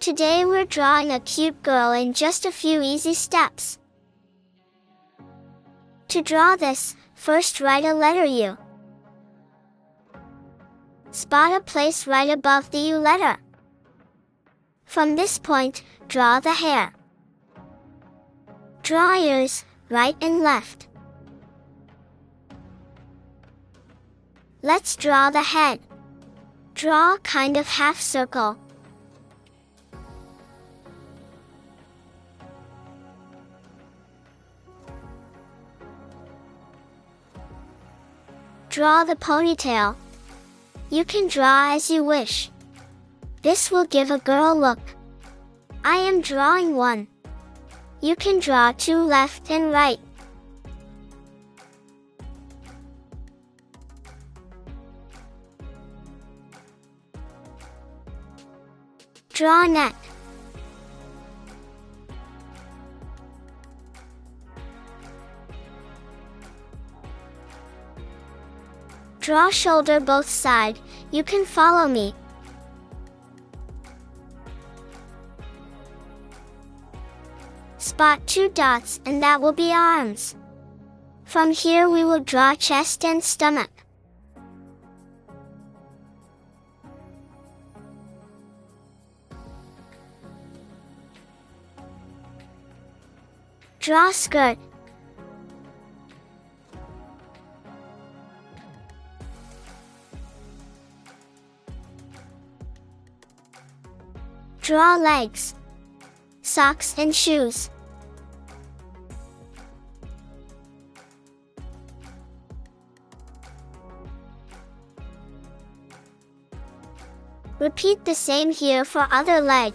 Today we're drawing a cute girl in just a few easy steps. To draw this, first write a letter U. Spot a place right above the U letter. From this point, draw the hair. Draw ears, right and left. Let's draw the head. Draw a kind of half circle. Draw the ponytail. You can draw as you wish. This will give a girl look. I am drawing one. You can draw two left and right. Draw neck. Draw shoulder both side. You can follow me. Spot two dots and that will be arms. From here we will draw chest and stomach. Draw skirt. Draw legs, socks and shoes. Repeat the same here for other leg.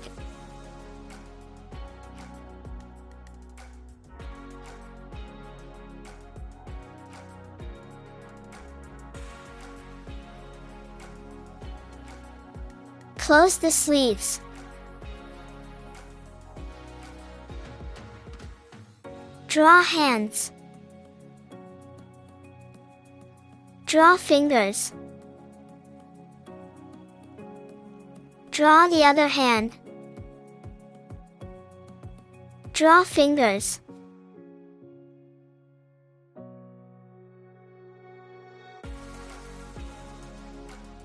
Close the sleeves. Draw hands. Draw fingers. Draw the other hand. Draw fingers.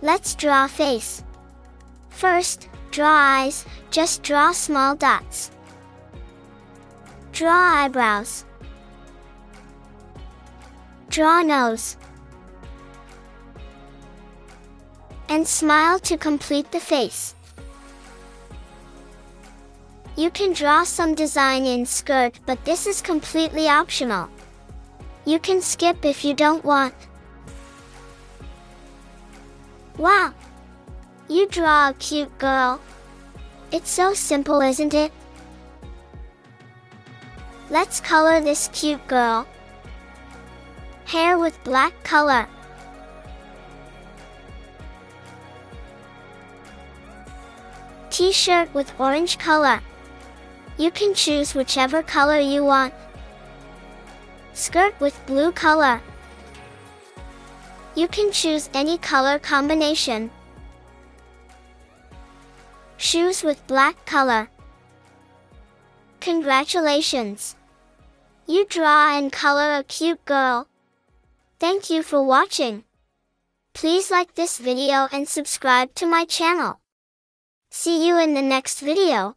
Let's draw face. First, draw eyes, just draw small dots. Draw eyebrows. Draw nose. And smile to complete the face. You can draw some design in skirt, but this is completely optional. You can skip if you don't want. Wow! You draw a cute girl. It's so simple, isn't it? Let's color this cute girl. Hair with black color. T-shirt with orange color. You can choose whichever color you want. Skirt with blue color. You can choose any color combination. Shoes with black color. Congratulations! You draw and color a cute girl. Thank you for watching. Please like this video and subscribe to my channel. See you in the next video.